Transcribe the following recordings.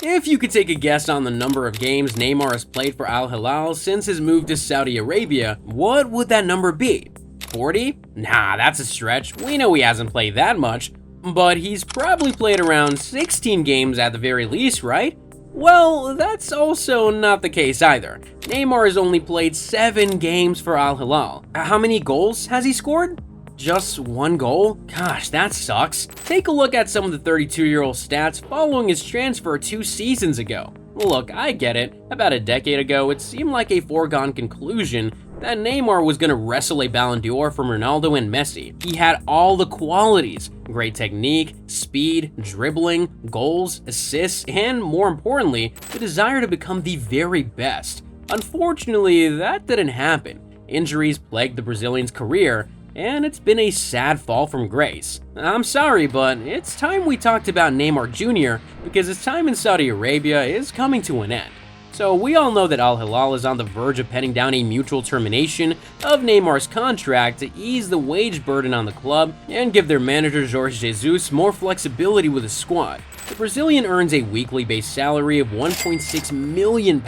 If you could take a guess on the number of games Neymar has played for Al Hilal since his move to Saudi Arabia, what would that number be? 40? Nah, that's a stretch. We know he hasn't played that much, but he's probably played around 16 games at the very least, right? Well, that's also not the case either. Neymar has only played 7 games for Al Hilal. How many goals has he scored? Just 1 goal? Gosh, that sucks. Take a look at some of the 32-year-old stats following his transfer 2 seasons ago. Look, I get it. About a decade ago, it seemed like a foregone conclusion that Neymar was going to wrestle a Ballon d'Or from Ronaldo and Messi. He had all the qualities: great technique, speed, dribbling, goals, assists, and more importantly, the desire to become the very best. Unfortunately, that didn't happen. Injuries plagued the Brazilian's career, and it's been a sad fall from grace. I'm sorry, but it's time we talked about Neymar Jr. because his time in Saudi Arabia is coming to an end. So we all know that Al Hilal is on the verge of penning down a mutual termination of Neymar's contract to ease the wage burden on the club and give their manager Jorge Jesus more flexibility with his squad. The Brazilian earns a weekly base salary of £1.6 million,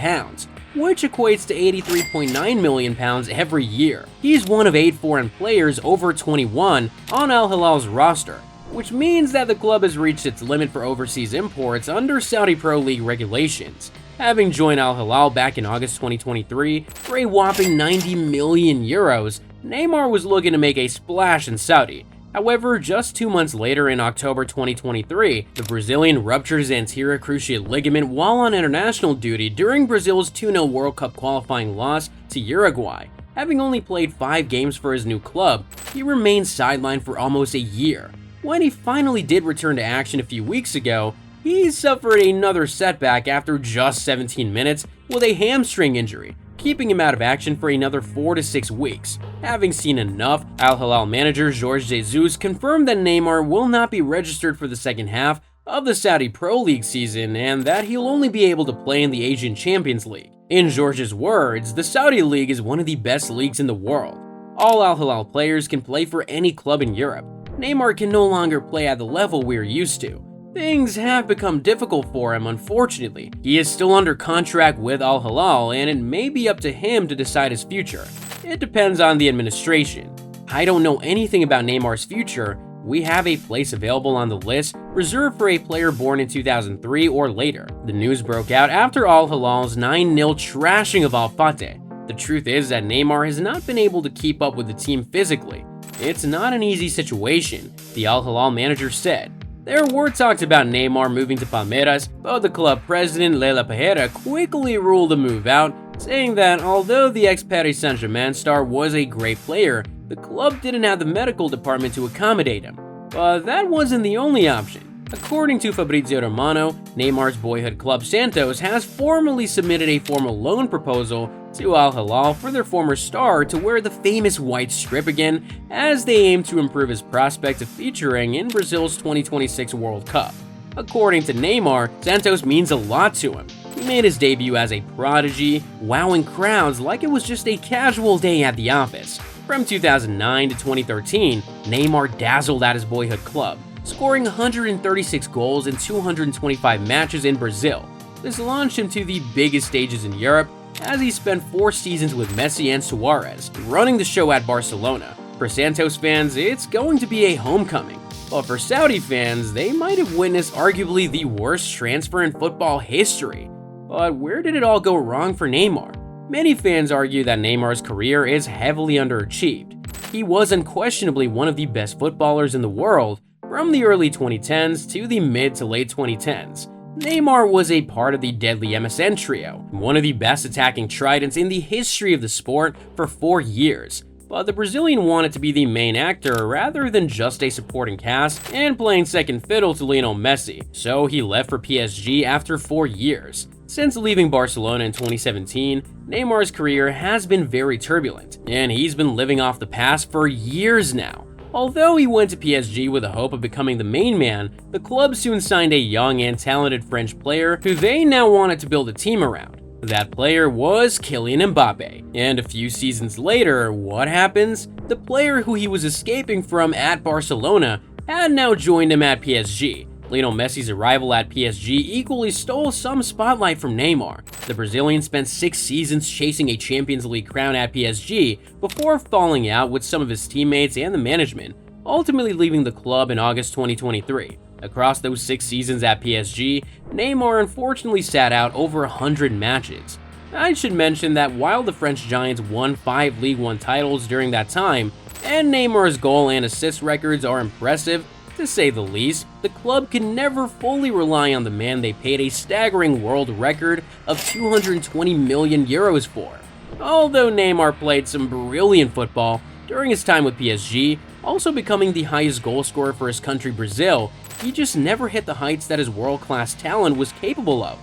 which equates to £83.9 million every year. He's one of 8 foreign players over 21 on Al Hilal's roster, which means that the club has reached its limit for overseas imports under Saudi Pro League regulations. Having joined Al Hilal back in August 2023 for a whopping €90 million, Neymar was looking to make a splash in Saudi. However, just 2 months later in October 2023, the Brazilian ruptured his anterior cruciate ligament while on international duty during Brazil's 2-0 World Cup qualifying loss to Uruguay. Having only played 5 games for his new club, he remained sidelined for almost a year. When he finally did return to action a few weeks ago, he suffered another setback after just 17 minutes with a hamstring injury, keeping him out of action for another 4 to 6 weeks. Having seen enough, Al Hilal manager Jorge Jesus confirmed that Neymar will not be registered for the second half of the Saudi Pro League season and that he'll only be able to play in the Asian Champions League. In Jorge's words, the Saudi League is one of the best leagues in the world. All Al Hilal players can play for any club in Europe. Neymar can no longer play at the level we're used to. Things have become difficult for him, unfortunately. He is still under contract with Al Hilal, and it may be up to him to decide his future. It depends on the administration. I don't know anything about Neymar's future. We have a place available on the list reserved for a player born in 2003 or later. The news broke out after Al Hilal's 9-0 trashing of Al Fateh. The truth is that Neymar has not been able to keep up with the team physically. It's not an easy situation, the Al Hilal manager said. There were talks about Neymar moving to Palmeiras, but the club president Leila Pereira quickly ruled the move out, saying that although the ex-Paris Saint-Germain star was a great player, the club didn't have the medical department to accommodate him. But that wasn't the only option. According to Fabrizio Romano, Neymar's boyhood club Santos has formally submitted a formal loan proposal to Al Hilal for their former star to wear the famous white strip again, as they aim to improve his prospect of featuring in Brazil's 2026 World Cup. According to Neymar, Santos means a lot to him. He made his debut as a prodigy, wowing crowds like it was just a casual day at the office. From 2009 to 2013, Neymar dazzled at his boyhood club, scoring 136 goals in 225 matches in Brazil. This launched him to the biggest stages in Europe, as he spent 4 seasons with Messi and Suarez, running the show at Barcelona. For Santos fans, it's going to be a homecoming. But for Saudi fans, they might have witnessed arguably the worst transfer in football history. But where did it all go wrong for Neymar? Many fans argue that Neymar's career is heavily underachieved. He was unquestionably one of the best footballers in the world from the early 2010s to the mid to late 2010s. Neymar was a part of the deadly MSN trio, one of the best attacking tridents in the history of the sport for 4 years. But the Brazilian wanted to be the main actor rather than just a supporting cast and playing second fiddle to Lionel Messi, so he left for PSG after 4 years. Since leaving Barcelona in 2017, Neymar's career has been very turbulent, and he's been living off the past for years now. Although he went to PSG with the hope of becoming the main man, the club soon signed a young and talented French player who they now wanted to build a team around. That player was Kylian Mbappe. And a few seasons later, what happens? The player who he was escaping from at Barcelona had now joined him at PSG. Lionel Messi's arrival at PSG equally stole some spotlight from Neymar. The Brazilian spent 6 seasons chasing a Champions League crown at PSG before falling out with some of his teammates and the management, ultimately leaving the club in August 2023. Across those 6 seasons at PSG, Neymar unfortunately sat out over 100 matches. I should mention that while the French Giants won 5 Ligue 1 titles during that time, and Neymar's goal and assist records are impressive, to say the least, the club can never fully rely on the man they paid a staggering world record of 220 million euros for. Although Neymar played some brilliant football during his time with PSG, also becoming the highest goal scorer for his country Brazil, he just never hit the heights that his world-class talent was capable of.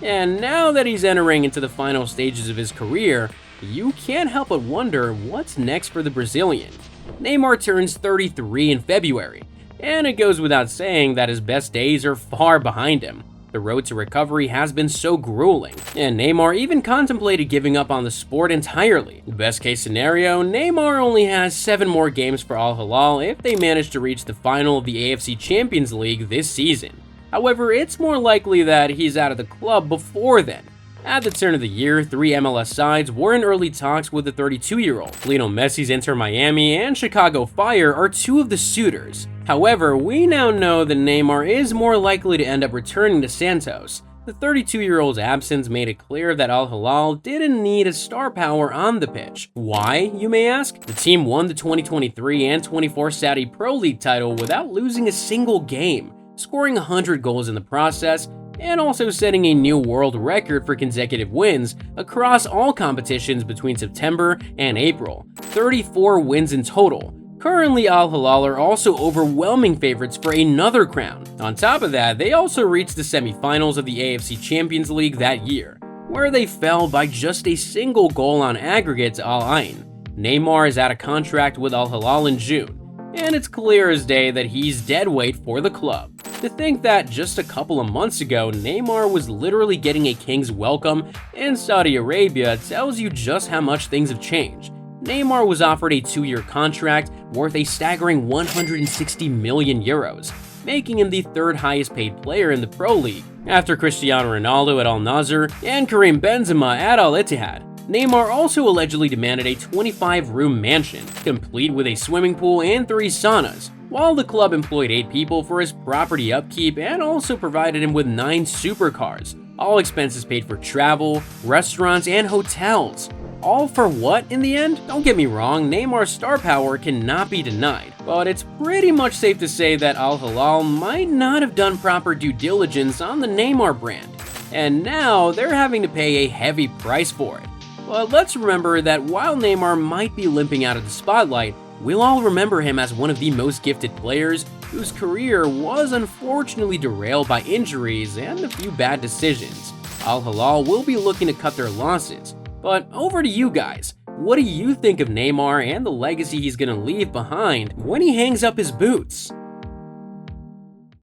And now that he's entering into the final stages of his career, you can't help but wonder what's next for the Brazilian. Neymar turns 33 in February, and it goes without saying that his best days are far behind him. The road to recovery has been so grueling, and Neymar even contemplated giving up on the sport entirely. Best case scenario, Neymar only has 7 more games for Al Hilal if they manage to reach the final of the AFC Champions League this season. However, it's more likely that he's out of the club before then. At the turn of the year, 3 MLS sides were in early talks with the 32-year-old. Lionel Messi's Inter Miami and Chicago Fire are 2 of the suitors. However, we now know that Neymar is more likely to end up returning to Santos. The 32-year-old's absence made it clear that Al Hilal didn't need a star power on the pitch. Why, you may ask? The team won the 2023 and 24 Saudi Pro League title without losing a single game, scoring 100 goals in the process, and also setting a new world record for consecutive wins across all competitions between September and April, 34 wins in total. Currently, Al Hilal are also overwhelming favorites for another crown. On top of that, they also reached the semifinals of the AFC Champions League that year, where they fell by just a single goal on aggregate to Al Ain. Neymar is out of contract with Al Hilal in June, and it's clear as day that he's dead weight for the club. To think that just a couple of months ago, Neymar was literally getting a king's welcome in Saudi Arabia tells you just how much things have changed. Neymar was offered a 2-year contract worth a staggering 160 million euros, making him the 3rd highest paid player in the Pro League, after Cristiano Ronaldo at Al Nassr and Karim Benzema at Al Ittihad. Neymar also allegedly demanded a 25-room mansion, complete with a swimming pool and 3 saunas, while the club employed 8 people for his property upkeep and also provided him with 9 supercars, all expenses paid for travel, restaurants, and hotels. All for what in the end? Don't get me wrong, Neymar's star power cannot be denied, but it's pretty much safe to say that Al Hilal might not have done proper due diligence on the Neymar brand, and now they're having to pay a heavy price for it. But let's remember that while Neymar might be limping out of the spotlight, we'll all remember him as one of the most gifted players whose career was unfortunately derailed by injuries and a few bad decisions. Al Hilal will be looking to cut their losses. But over to you guys. What do you think of Neymar and the legacy he's gonna leave behind when he hangs up his boots?